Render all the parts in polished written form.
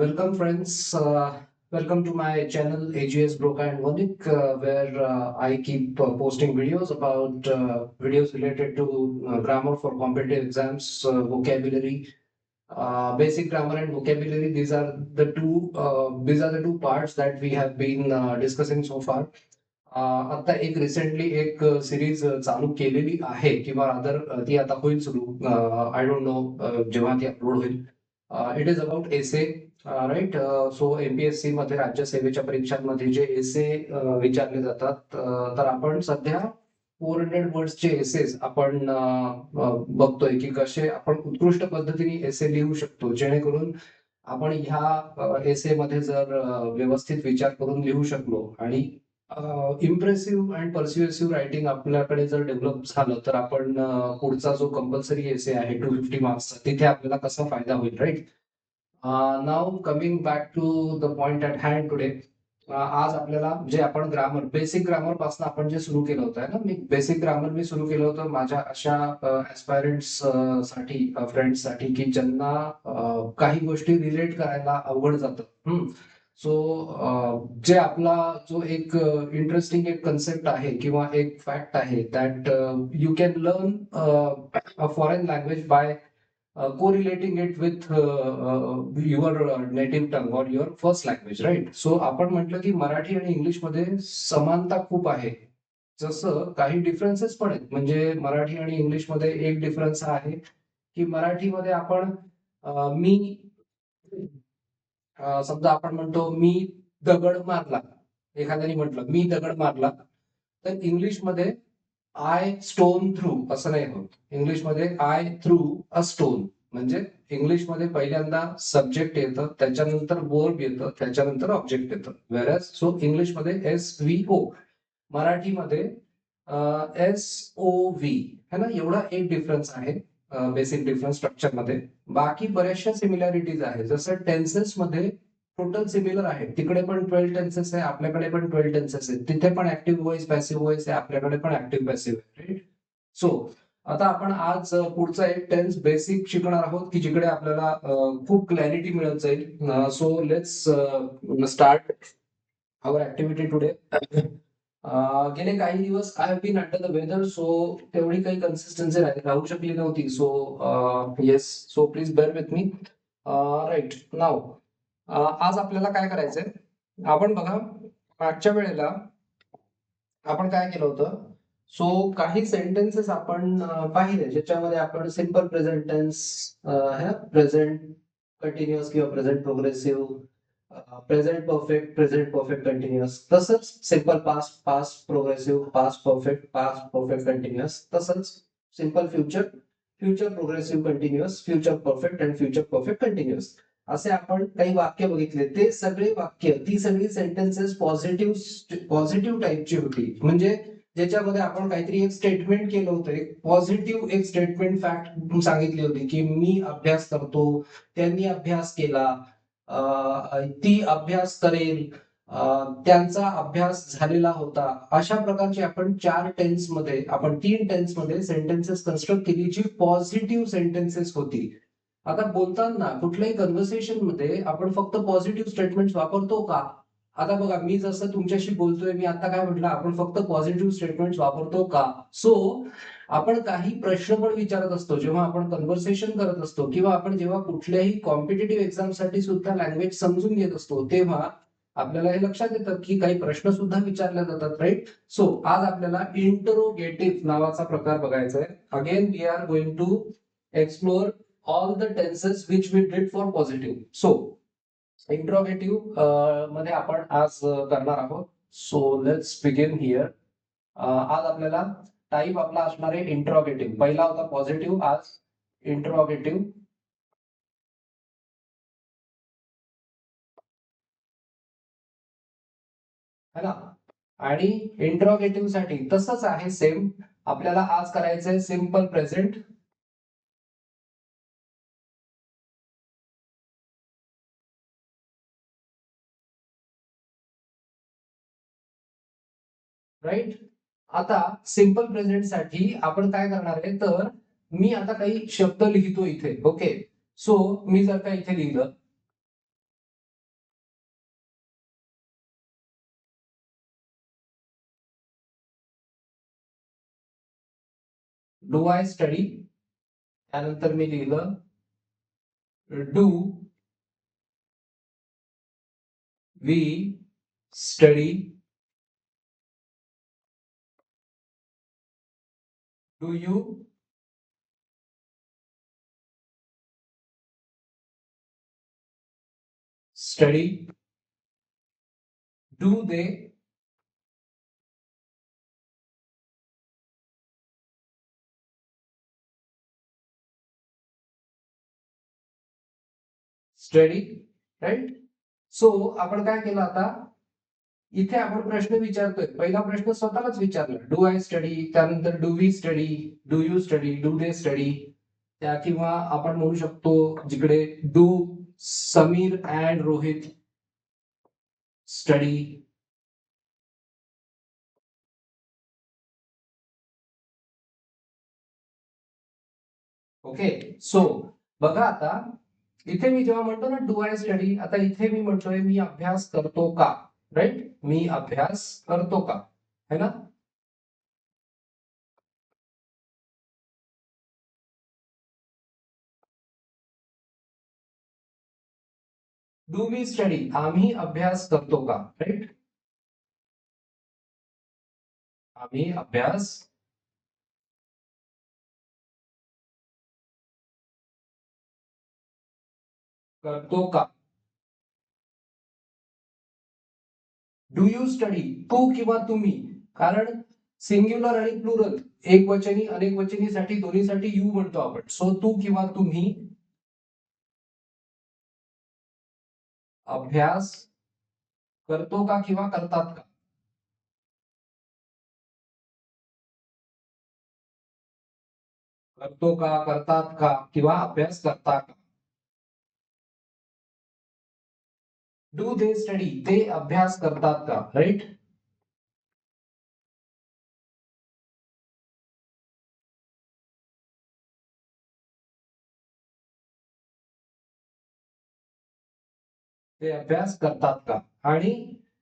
Welcome, friends. Welcome to my channel AGS Broka and Vanik, where I keep posting videos about videos related to grammar for competitive exams, vocabulary, basic grammar and vocabulary. These are the two parts that we have been discussing so far. आता एक recently एक series चालू केलेली आहे किंवा other ती आता होईल सुरू. आय डोंट नो जेव्हा ती अपलोड होईल. It is about essay, right. So MPSC मध्ये राज्यसेवेच्या परीक्षांमध्ये जे एसे विचारले जातात, तर आपण सध्या 400 वर्ड्सचे एसेस आपण बघतोय की कसे आपण उत्कृष्ट पद्धतीने एसे लिहू शकतो, जेणेकरून आपण ह्या एसे मध्ये जर व्यवस्थित विचार करून लिहू शकलो आणि इम्प्रेसिव्ह अँड पर्स्युएसिव्ह रायटिंग आपल्याकडे जर डेव्हलप झालं, तर आपण पुढचा जो कंपल्सरी एसे आहे 250 मार्क्सचा, तिथे आपल्याला कसा फायदा होईल, right. Now coming back to the point at hand today. आज आपल्याला जे आपण ग्रामर, बेसिक ग्रामर पासून आपण जे सुरू केलं होतं ना, मी बेसिक ग्रामर सुरू केलं होतं माझ्या अशा ऍस्पायरंट्स साठी, फ्रेंड्स साठी, की ज्यांना काही गोष्टी रिलेट करायला अवघड जातं. सो जे आपला जो एक इंटरेस्टिंग एक कन्सेप्ट आहे किंवा एक फॅक्ट आहे, that you can learn a foreign language by correlating it with your native tongue और your first language, right. So आपण म्हटलं की मराठी आणि इंग्लिशमध्ये समानता खूप आहे, जसं काही डिफरन्सेस पण आहेत. म्हणजे मराठी आणि इंग्लिशमध्ये एक डिफरन्स हा आहे की मराठीमध्ये आपण मी, समजा आपण म्हणतो मी दगड मारला, एखाद्याने म्हटलं मी दगड मारला, तर इंग्लिशमध्ये आय स्टोन थ्रू असं नाही होत. इंग्लिशमध्ये आय थ्रू अ स्टोन, म्हणजे इंग्लिशमध्ये पहिल्यांदा सब्जेक्ट येतं, त्याच्यानंतर वर्ब येतं, त्याच्यानंतर ऑब्जेक्ट येतं. वेरॅज सो इंग्लिशमध्ये SVO, मराठीमध्ये SOV, है ना. एवढा एक डिफरन्स आहे बेसिक डिफरन्स स्ट्रक्चर मध्ये. बाकी बऱ्याचशा सिमिलॅरिटीज आहेत, जसं टेन्सेस मध्ये टोटल सिमिलर आहे. तिकडे पण 12 टेन्सेस आहे, आपल्याकडे पण 12 टेन्सेस आहेत. तिथे पण ऍक्टिव्ह वॉइस पॅसिव्ह वॉइस आहे, आपल्याकडे पण ऍक्टिव्ह पॅसिव्ह आहे, राईट. सो आता आपण आज पुढचा एक टेन्स बेसिक शिकणार आहोत, की जिकडे आपल्याला खूप क्लॅरिटी मिळत जाईल. So let's start our activity today. गेले काही दिवस I have been under the weather, so तेवढी काही कन्सिस्टन्सी राहू शकली नव्हती. So yes, so please bear with me. Right now, आज आपल्याला काय करायचंय, आपण बघा मागच्या वेळेला आपण काय केलं होतं. सो काही सेंटेन्सेस आपण पाहिले, ज्याच्यामध्ये आपण simple present tense, present continuous किंवा present progressive, present perfect continuous, तसंच simple past, past progressive, past perfect continuous, तसंच simple future, future progressive continuous, future perfect and future perfect continuous, असे आपण काही वाक्य बघितले. ते सगळे वाक्य, ती सगळी सेंटेन्सेस पॉझिटिव्ह टाईपची होती. म्हणजे ज्याच्यामध्ये आपण काहीतरी एक स्टेटमेंट केलं होतं, एक पॉझिटिव्ह एक स्टेटमेंट फॅक्ट सांगितली होती, की मी अभ्यास करतो, त्यांनी अभ्यास केला, ती अभ्यास करेल, त्यांचा अभ्यास झालेला होता. अशा प्रकारचे आपण 3 टेन्स मध्ये सेंटेन्सेस कन्स्ट्रक्ट केली, जी पॉझिटिव्ह सेंटेन्सेस होती. आता बोलताना कुठल्याही कन्व्हर्सेशन मध्ये आपण फक्त पॉझिटिव्ह स्टेटमेंट वापरतो का? आता बघा, मी जसं तुमच्याशी बोलतोय, मी आता काय म्हटलं, आपण फक्त पॉझिटिव्ह स्टेटमेंट वापरतो का? सो आपण काही प्रश्न पण विचारत असतो जेव्हा आपण कन्व्हर्सेशन करत असतो, किंवा आपण जेव्हा कुठल्याही कॉम्पिटेटिव्ह एक्झाम साठी सुद्धा लँग्वेज समजून घेत असतो, तेव्हा आपल्याला हे लक्षात येतं की काही प्रश्न सुद्धा विचारले जातात, राईट. सो आज आपल्याला इंटरोगेटिव्ह नावाचा प्रकार बघायचा आहे. Again we are going to explore all the tenses which we did for positive. So interrogative मध्ये आपण आज करणार आहोत. So let's begin here. आज आपल्याला टाईप आपला असणार आहे इंट्रोगेटिव्ह. पहिला होता पॉझिटिव्ह, आज इंट्रोगेटिव्ह, है ना. आणि इंट्रोगेटिव्ह साठी तसंच आहे, सेम. आपल्याला आज करायचंय सिंपल प्रेझेंट, राईट. आता सिंपल प्रेझेंट साठी आपण काय करणार आहे, तर मी आता काही शब्द लिहितो इथे. ओके, सो मी जर का इथे लिहिलं, डू आय स्टडी, त्यानंतर मी लिहिलं do we study, do you study, do they study, right. So आपण काय केलं आता, इथे आपण प्रश्न विचारतोय. पहिला प्रश्न स्वतःलाच विचारला, डू आय स्टडी, त्यानंतर do we study, do you study, do they study, त्या किंवा आपण म्हणू शकतो जिकडे do Sameer and Rohit study. Okay. So बघा आता, इथे मी जेव्हा म्हणतो ना डू आय स्टडी, आता इथे मी म्हणतोय मी अभ्यास करतो का, राईट. मी अभ्यास करतो का, है ना. डू वी स्टडी, आम्ही अभ्यास करतो का, राईट. आम्ही अभ्यास करतो का. डू यू स्टडी, तू किंवा तुम्ही, कारण सिंग्युलर आणि प्लुरल, एक वचनी अनेक वचनीसाठी दोन्हीसाठी यू म्हणतो आपण. सो तू किंवा तुम्ही अभ्यास करतो का किंवा करतात का. करतो का, करतात का किंवा अभ्यास करता का. डू दे स्टडी, ते अभ्यास करतात का, राईट. ते अभ्यास करतात का. आणि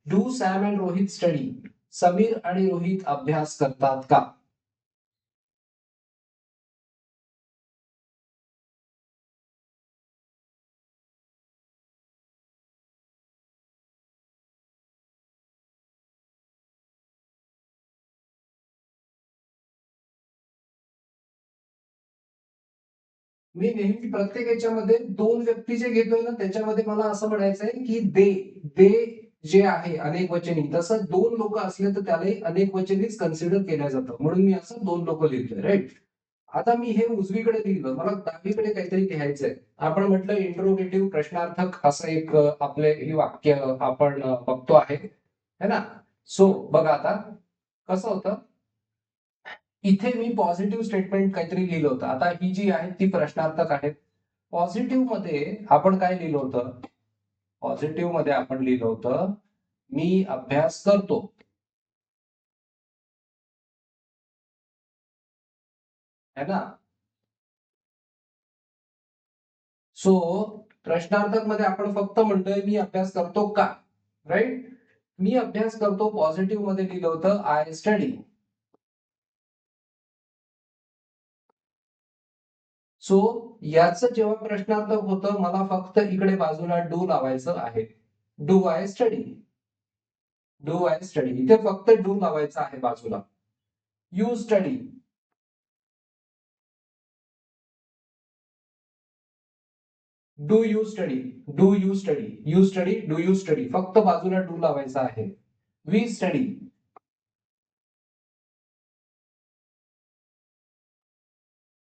do Sam and Rohit study, Sameer आणि रोहित अभ्यास करतात का. मी नेहमी प्रत्येक याच्यामध्ये दोन व्यक्ती जे घेतोय ना, त्याच्यामध्ये मला असं म्हणायचंय की दे, दे जे आहे अनेक वचनी, तसं दोन लोक असले तर त्याला अनेक वचनीच कन्सिडर केलं जातं, म्हणून मी असं दोन लोक लिहितोय, राईट. आता मी हे उजवीकडे लिहिलं, मला डावीकडे काहीतरी लिहायचंय. आपण म्हटलं इंट्रोगेटिव्ह प्रश्नार्थक असं एक आपले हे वाक्य आपण बघतो आहे, है ना. सो बघा आता कसं होतं, इथे मी पॉझिटिव्ह स्टेटमेंट काहीतरी लिहिलं होतं. आता ही जी आहे ती प्रश्नार्थक आहे. पॉझिटिव्ह मध्ये आपण काय लिहिलं होतं, पॉझिटिव्ह मध्ये आपण लिहिलं होतं मी अभ्यास करतो, है ना. सो प्रश्नार्थक मध्ये आपण फक्त म्हणतोय मी अभ्यास करतो का, राईट. मी अभ्यास करतो पॉझिटिव्ह मध्ये लिहिलं होतं आय स्टडी. सो याचं जेव्हा प्रश्नार्थक होतं, मला फक्त इकडे बाजूला डू लावायचं आहे. Do I study, do I study, इथे फक्त डू लावायचं आहे बाजूला. You study, do you study, do you study, you study, do you study, फक्त बाजूला डू लावायचा आहे. वी स्टडी,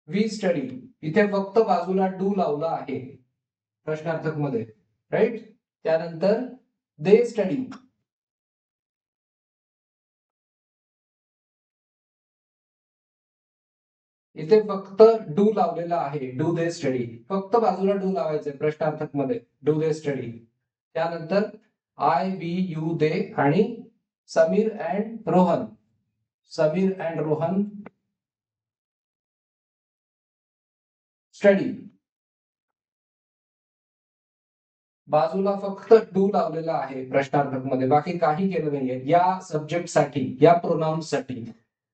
वी स्टडी, इथे फक्त बाजूला डू लावला आहे प्रश्नार्थक मध्ये, राईट. त्यानंतर दे स्टडी, इथे फक्त डू लावलेला आहे, डू दे स्टडी, फक्त बाजूला डू लावायचे प्रश्नार्थक मध्ये, डू दे स्टडी. त्यानंतर आय बी यू दे आणि Sameer and Rohan, Sameer and Rohan study, बाजूला फक्त डू लावलेला आहे प्रश्नार्थक मध्ये, बाकी काही केलं नाहीये या सब्जेक्ट साठी, या प्रोनाउन साठी.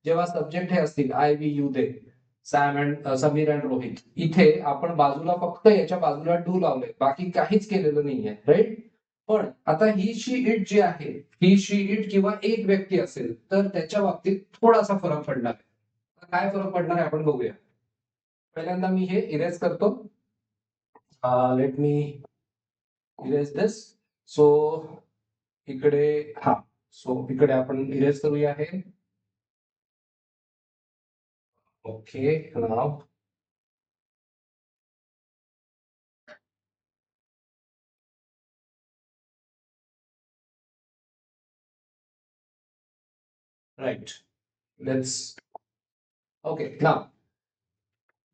जेव्हा सब्जेक्ट हे असतील I we you they, Sam and Sameer and Rohit, इथे आपण बाजूला फक्त याच्या बाजूला डू लावलंय, बाकी काहीच केलेलं नाहीये, राईट. पण आता ही शी इट जी आहे, ही शी इट किंवा एक व्यक्ती असेल तर त्याच्या बाबतीत थोडासा फरक पडणार आहे. काय फरक पडणार आहे आपण बघूया. पहिल्यांदा मी हे इरेज करतो. Let me erase this. So इकडे हा, सो इकडे आपण इरेज करूया हे. Okay, now right. Let's okay. Now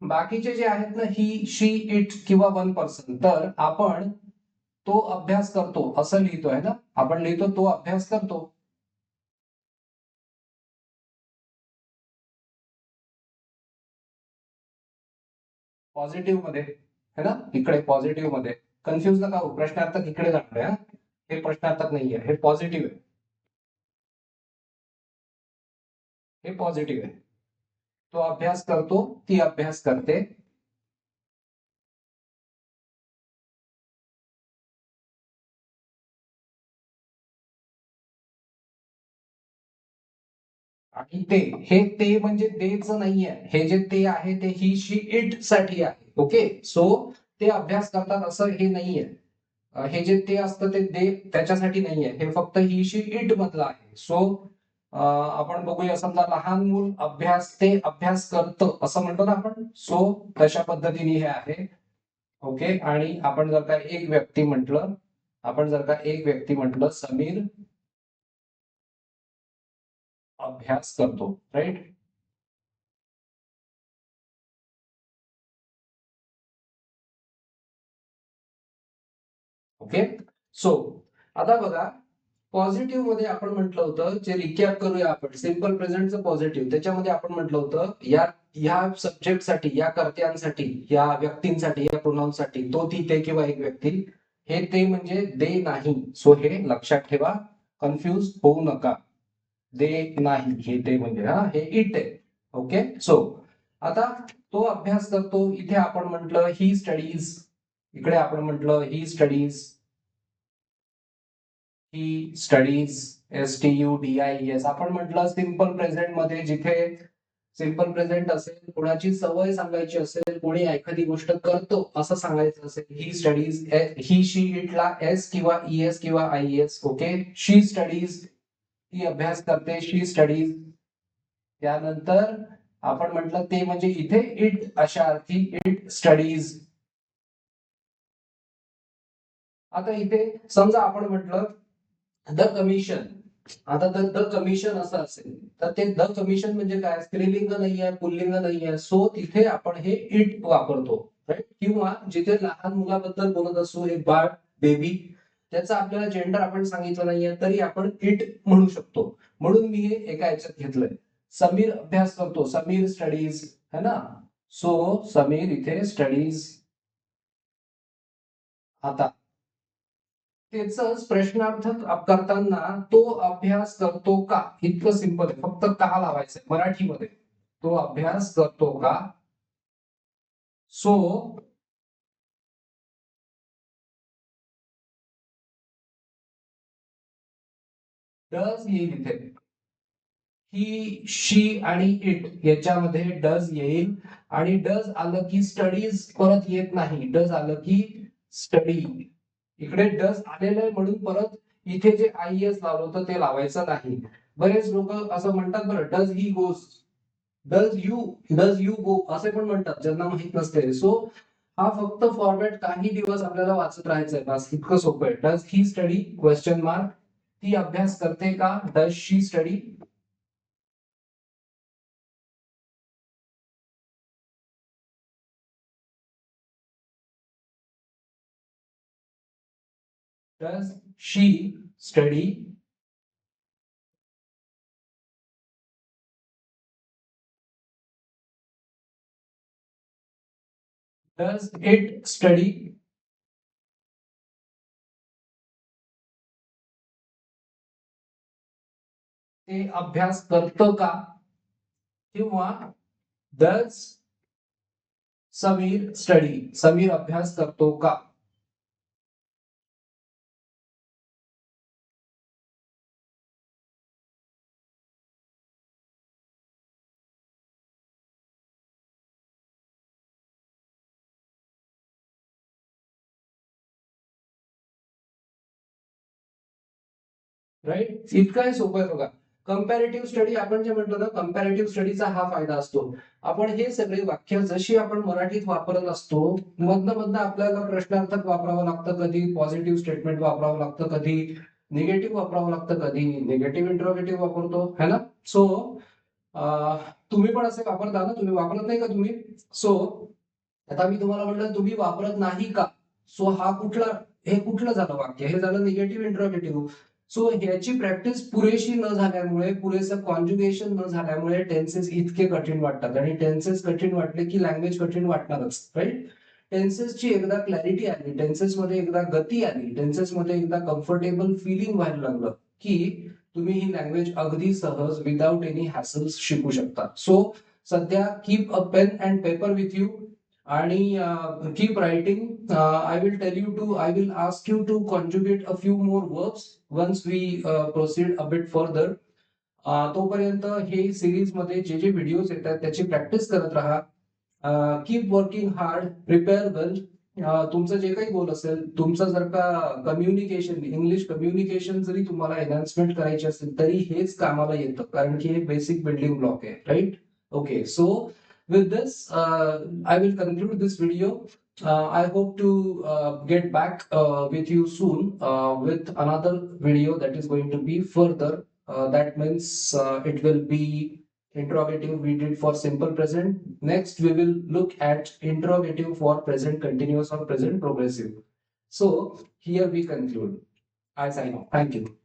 बाकीचे जे आहेत ना, ही शी इट किंवा वन पर्सन, तर आपण तो अभ्यास करतो असं लिहितोय ना, आपण लिहितो तो अभ्यास करतो. पॉझिटिव्ह मध्ये है ना, इकडे पॉझिटिव्ह मध्ये. कन्फ्युज नका हो, प्रश्नार्थक इकडे जाणार आहे. हे प्रश्नार्थक नाहीये, हे पॉझिटिव्ह आहे. हे पॉझिटिव्ह आहे. तो अभ्यास करतो, ती अभ्यास करते. आणि ते, हे ते म्हणजे तेच नाहीये, हे जे ते आहे ते ही शी इट साठी आहे. ओके, सो ते अभ्यास करतात असं हे नाहीये. हे जे ते असतं ते त्याच्यासाठी नाहीये, हे फक्त ही शी इट मधलं आहे. सो आपण बघूया, समजा लहान मूल अभ्यास, ते अभ्यास करतं असं म्हणतो ना आपण, सो तशा पद्धतीने हे आहे. ओके, आणि आपण जर का एक व्यक्ती म्हटलं, समीर अभ्यास करतो, राईट. ओके, सो आता बघा, पॉझिटिव्ह मध्ये आपण म्हटलं होतं, जे रिकॅप करूया आपण, सिम्पल प्रेझेंटचं पॉझिटिव्ह, त्याच्यामध्ये आपण म्हटलं होतं या सब्जेक्टसाठी, या कर्त्यांसाठी, या व्यक्तींसाठी, या प्रोनाउनसाठी, तो, ती, ते किंवा एक व्यक्ती, हे ते म्हणजे दे नाही. सो हे लक्षात ठेवा, कन्फ्यूज होऊ नका. दे नाही, हे ते म्हणजे हे इट आहे. ओके, सो आता तो अभ्यास करतो, इथे आपण म्हटलं ही स्टडीज, इकडे आपण म्हटलं ही स्टडीज, ही स्टडीज, STUDIES. आपण म्हटलं सिंपल प्रेझेंट मध्ये, जिथे सिंपल प्रेझेंट असेल, कोणाची सवय सांगायची असेल, कोणी एखादी गोष्ट करतो असं सांगायचं असेल, ही स्टडीज, ही शी इटला एस किंवा ES किंवा IES. ओके, शी स्टडीज, ती अभ्यास करते, शी स्टडीज. त्यानंतर आपण म्हटलं ते म्हणजे इथे इट, अशा अर्थी इट स्टडीज. आता इथे समजा आपण म्हटलं द कमिशन. आता तर द कमिशन असं असेल तर ते द कमिशन म्हणजे काय, स्त्रीलिंग नाही आहे, पुल्लिंग नाही आहे, सो तिथे आपण हे इट वापरतो, राईट. किंवा जिथे लहान मुलाबद्दल बोलत असू, एक बाळ, बेबी, त्याचं आपल्याला जेंडर आपण सांगितलं नाहीये तरी आपण इट म्हणू शकतो. म्हणून मी हे एका याच्यात घेतलंय. समीर अभ्यास करतो, समीर स्टडीज, है ना. सो समीर इथे स्टडीज. आता त्याच प्रश्नार्थक करताना तो अभ्यास करतो का, इतकं सिंपल आहे, फक्त का लावायचंय मराठीमध्ये. तो अभ्यास करतो का. सो डज येईल इथे, ही, शी आणि इट याच्यामध्ये डज येईल. आणि डज आलं की स्टडीज परत येत नाही, डज आलं की स्टडी. इकडे डज आलेलं आहे म्हणून परत इथे जे IES लावलं होतं ते लावायचं नाही. बरेच लोक असं म्हणतात, बरं, does he goes, does you go असे पण म्हणतात, ज्यांना माहित नसते. सो हा फक्त फॉर्मॅट काही दिवस आपल्याला वाचत राहायचंय, बस इतकं सोपं आहे. Does he study, question mark. ती अभ्यास करते का, does she study. Does she study? Does it study? ते अभ्यास करतं का. किंवा does समीर अभ्यास करतो का? राईट, इतकं सोपं आहे बघा. कंपॅरेटिव्ह स्टडी आपण जे म्हणतो ना, कंपॅरेटिव्ह स्टडीचा हा फायदा असतो. आपण हे सगळे वाक्य जशी आपण मराठीत वापरत असतो, मधनं मधनं आपल्याला प्रश्नार्थक वापरावं लागतं, कधी पॉझिटिव्ह स्टेटमेंट वापरावं लागतं, कधी निगेटिव्ह वापरावं लागतं, कधी निगेटिव्ह इंट्रोगेटिव्ह वापरतो, है ना? सो तुम्ही पण असे वापरता ना? तुम्ही वापरत नाही का तुम्ही? सो आता मी तुम्हाला म्हटलं तुम्ही वापरत नाही का? सो हा कुठला, हे कुठलं झालं वाक्य? हे झालं निगेटिव्ह इंट्रोगेटिव्ह. सो ह्याची प्रॅक्टिस पुरेशी न झाल्यामुळे, पुरेसं कॉन्ज्युगेशन न झाल्यामुळे टेन्सेस इतके कठीण वाटतात. आणि टेन्सेस कठीण वाटले की लँग्वेज कठीण वाटणारच, राईट? टेन्सेसची एकदा क्लॅरिटी आली, टेन्सेस मध्ये एकदा गती आली, टेन्सेस मध्ये एकदा कम्फर्टेबल फिलिंग व्हायला लागलं की तुम्ही ही लँग्वेज अगदी सहज विदाउट एनी हॅसल्स शिकू शकता. सो सध्या keep a pen and paper with you आणि keep writing. I will ask you to conjugate a few more verbs once we proceed a bit further. तोपर्यंत हे सिरीज मध्ये जे जे व्हिडिओज येतात त्याची प्रॅक्टिस करत राहा. कीप वर्किंग हार्ड, प्रिपेअर वेल. तुमचं जे काही गोल असेल, तुमचं जर का कम्युनिकेशन, इंग्लिश कम्युनिकेशन जरी तुम्हाला एनहान्समेंट करायची असेल तरी हेच कामाला येतं, कारण की हे बेसिक बिल्डिंग ब्लॉक आहे, right? Okay, so with this, I will conclude this video. I hope to get back with you soon with another video that is going to be further. That means it will be interrogative we did for simple present. Next, we will look at interrogative for present continuous or present progressive. So here we conclude. I sign off. Thank you.